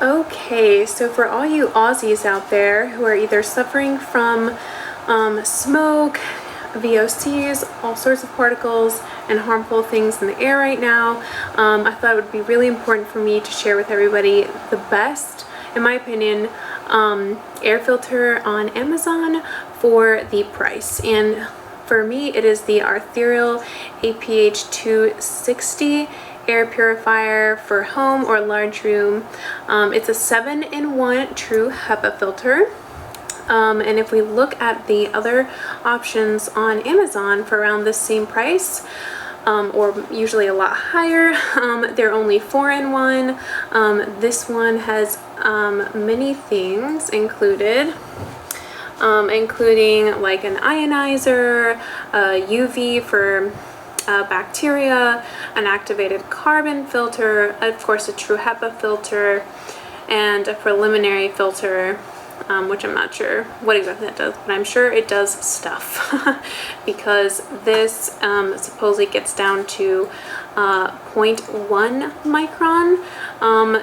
Okay, so for all you Aussies out there who are either suffering from smoke, VOCs, all sorts of particles and harmful things in the air right now, I thought it would be really important for me to share with everybody the best, in my opinion, air filter on Amazon for the price. And for me, it is the Airthereal APH 260 air purifier for home or large room. It's a 7-in-1 true HEPA filter. And if we look at the other options on Amazon for around the same price, or usually a lot higher, they're only 4-in-1. This one has many things included, including like an ionizer, UV for bacteria, an activated carbon filter, of course a true HEPA filter, and a preliminary filter, which I'm not sure what exactly that does, but I'm sure it does stuff because this supposedly gets down to 0.1 micron.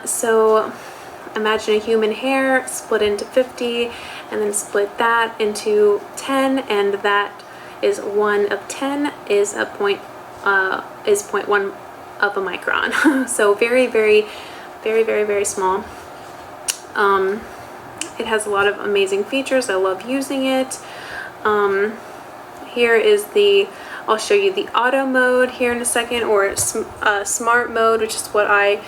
So imagine a human hair split into 50 and then split that into 10, and that is 1 of 10 is a 0.1 of a micron. So very, very, very, very, very small. It has a lot of amazing features. I love using it. Here is I'll show you the auto mode here in a second, or smart mode, which is what I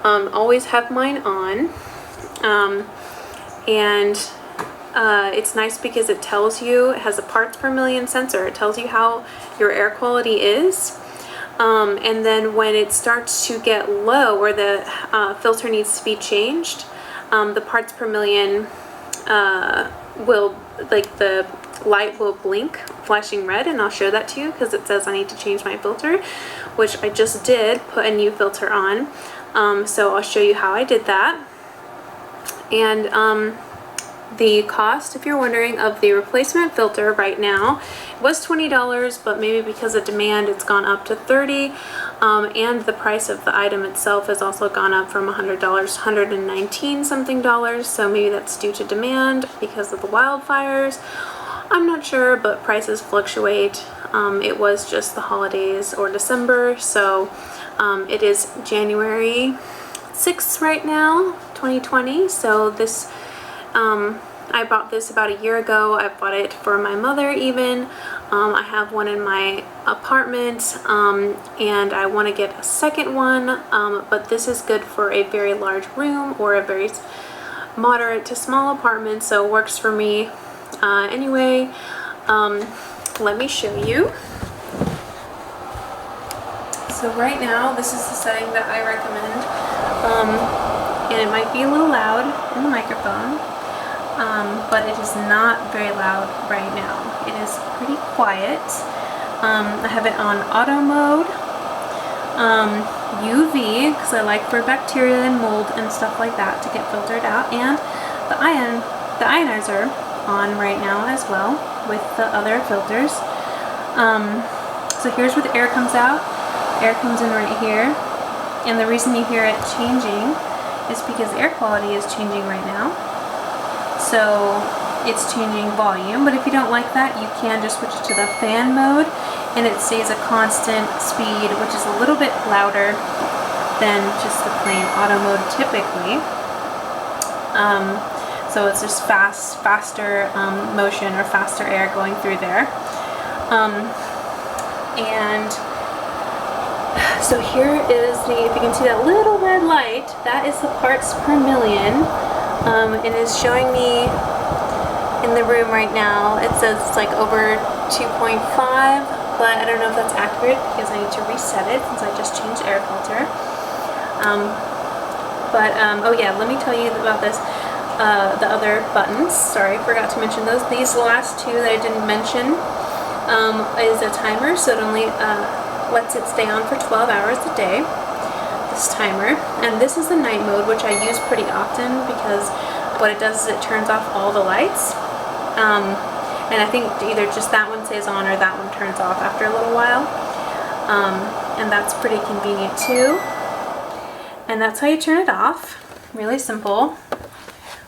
always have mine on. It's nice because it tells you, it has a parts per million sensor. It tells you how your air quality is. And then when it starts to get low, or the filter needs to be changed, the parts per million will, like the light will blink, flashing red, and I'll show that to you because it says I need to change my filter, which I just did, put a new filter on. So I'll show you how I did that. And the cost, if you're wondering, of the replacement filter right now was $20, but maybe because of demand it's gone up to $30, and the price of the item itself has also gone up from $100 to $119 something dollars, so maybe that's due to demand because of the wildfires. I'm not sure, but prices fluctuate. It was just the holidays or December, so it is January 6th right now, 2020, so this I bought this about a year ago. I bought it for my mother even. I have one in my apartment, and I want to get a second one, but this is good for a very large room or a very moderate to small apartment, so it works for me. Anyway, let me show you. So right now, this is the setting that I recommend, and it might be a little loud in the microphone. But it is not very loud right now. It is pretty quiet. I have it on auto mode, UV, because I like for bacteria and mold and stuff like that to get filtered out, and the ionizer on right now as well with the other filters. So here's where the air comes out. Air comes in right here, and the reason you hear it changing is because the air quality is changing right now. So it's changing volume, but if you don't like that, you can just switch it to the fan mode, and it stays a constant speed, which is a little bit louder than just the plain auto mode typically. So it's just faster motion or faster air going through there. And so here is if you can see that little red light, that is the parts per million. It is showing me in the room right now, it says it's like over 2.5, but I don't know if that's accurate because I need to reset it since I just changed air filter. Oh yeah, let me tell you about this. The other buttons, sorry, forgot to mention those. These last two that I didn't mention is a timer, so it only lets it stay on for 12 hours a day. This timer, and this is the night mode, which I use pretty often because what it does is it turns off all the lights, and I think either just that one stays on or that one turns off after a little while, and that's pretty convenient too. And that's how you turn it off. really simple.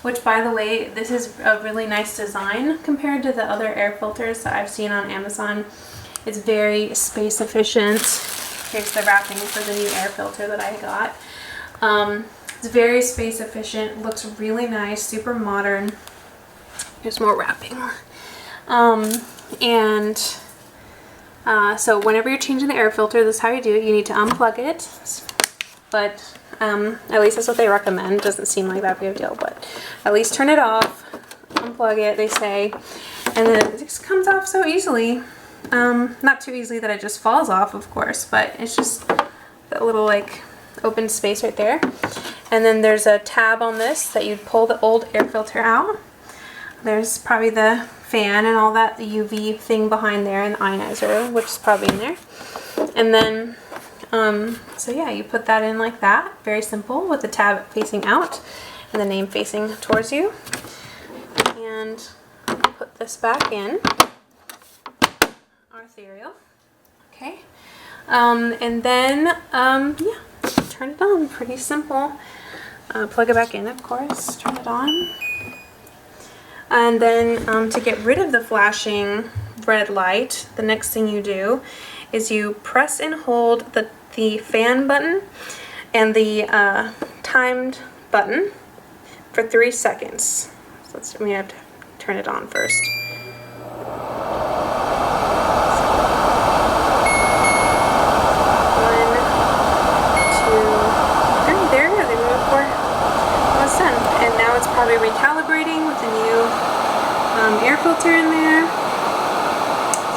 Which, by the way, this is a really nice design compared to the other air filters that I've seen on Amazon. It's very space efficient. Here's the wrapping for the new air filter that I got. It's very space efficient, looks really nice, super modern. There's more wrapping. So whenever you're changing the air filter, this is how you do it. You need to unplug it, but at least that's what they recommend. Doesn't seem like that big of a deal, but at least turn it off, unplug it, they say, and then it just comes off so easily. Not too easily that it just falls off, of course, but it's just that little like open space right there. And then there's a tab on this that you'd pull the old air filter out. There's probably the fan and all that, the UV thing behind there, and the ionizer, which is probably in there. And then, so yeah, you put that in like that, very simple, with the tab facing out and the name facing towards you. And put this back in, Airthereal, okay. And then, yeah, turn it on, pretty simple. Plug it back in, of course, turn it on. And then to get rid of the flashing red light, the next thing you do is you press and hold the fan button and the timed button for 3 seconds. So we have to turn it on first. 1, 2, 3. There, they moved for almost done. And now it's probably recalibrating with the new air filter in there.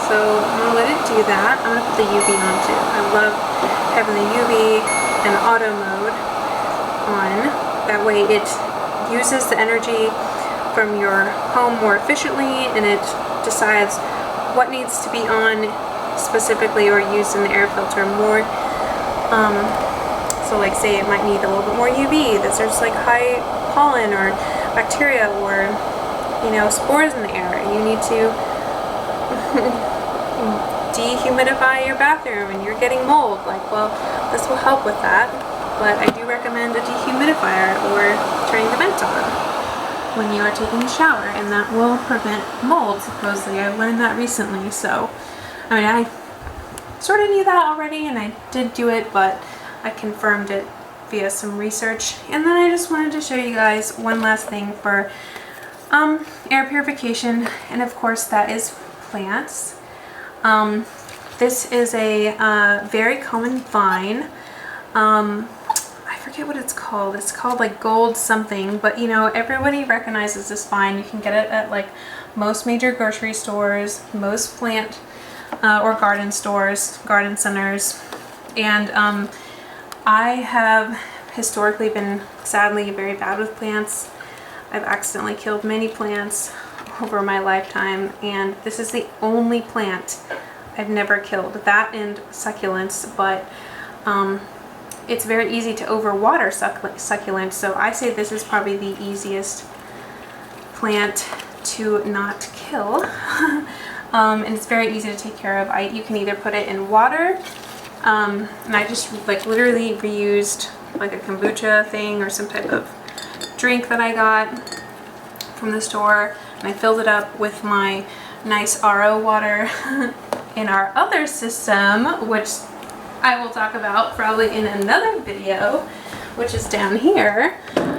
So I'm gonna let it do that. I'm gonna put the UV on too. I love having the UV and auto mode on. That way it uses the energy from your home more efficiently, and it decides what needs to be on specifically or used in the air filter more. So like say it might need a little bit more UV, that there's like high pollen or bacteria or spores in the air, and you need to dehumidify your bathroom and you're getting mold. Like, well, this will help with that, but I do recommend a dehumidifier or turning the vent on when you are taking a shower, and that will prevent mold, supposedly. I learned that recently, so I mean, I sort of knew that already and I did do it, but I confirmed it via some research. And then I just wanted to show you guys one last thing for air purification, and of course that is plants. This is a very common vine. I forget what it's called. It's called like gold something, but everybody recognizes this vine. You can get it at like most major grocery stores, most plant or garden stores, garden centers. And I have historically been sadly very bad with plants. I've accidentally killed many plants over my lifetime, and this is the only plant I've never killed. That and succulents, but it's very easy to overwater succulents, so I say this is probably the easiest plant to not kill. And it's very easy to take care of. You can either put it in water, and I just like literally reused like a kombucha thing or some type of drink that I got from the store, and I filled it up with my nice RO water in our other system, which I will talk about probably in another video, which is down here.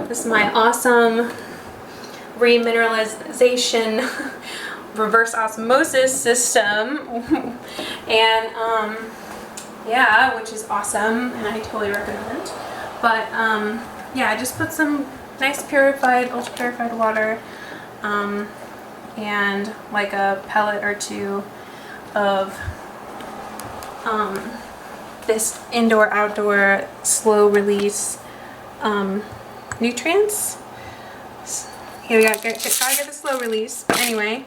This is my awesome remineralization reverse osmosis system. And yeah, which is awesome, and I totally recommend. But yeah, I just put some nice purified, ultra purified water, and like a pellet or two of this indoor outdoor slow release nutrients. Here we gotta get the slow release, but anyway,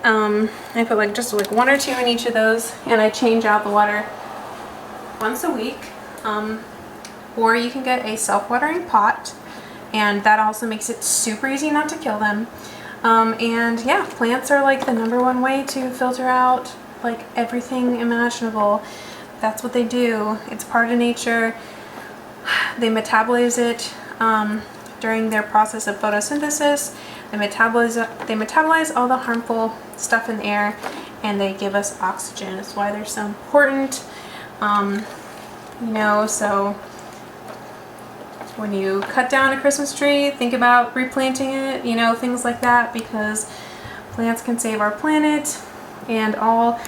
I put like just like 1 or 2 in each of those, and I change out the water once a week. Or you can get a self-watering pot, and that also makes it super easy not to kill them. And yeah, plants are like the #1 way to filter out like everything imaginable. That's what they do. It's part of nature. They metabolize it during their process of photosynthesis. They metabolize all the harmful stuff in the air, and they give us oxygen. That's why they're so important. So when you cut down a Christmas tree, think about replanting it, things like that, because plants can save our planet, and all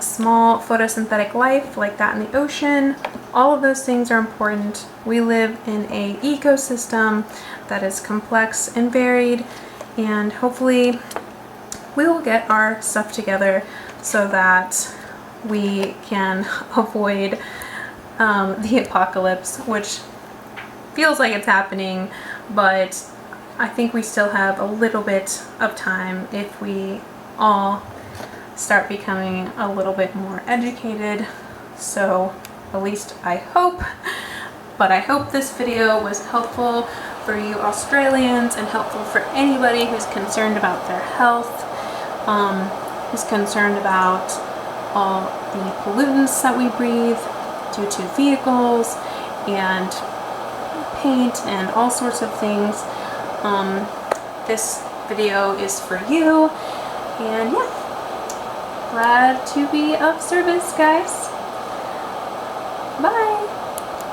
small photosynthetic life like that in the ocean, all of those things are important. We live in an ecosystem that is complex and varied, and hopefully we will get our stuff together so that we can avoid the apocalypse, which feels like it's happening, but I think we still have a little bit of time if we all start becoming a little bit more educated. So at least I hope. But I hope this video was helpful for you Australians and helpful for anybody who's concerned about their health, who's concerned about all the pollutants that we breathe due to vehicles and paint and all sorts of things. This video is for you, and yeah, glad to be of service, guys. Bye.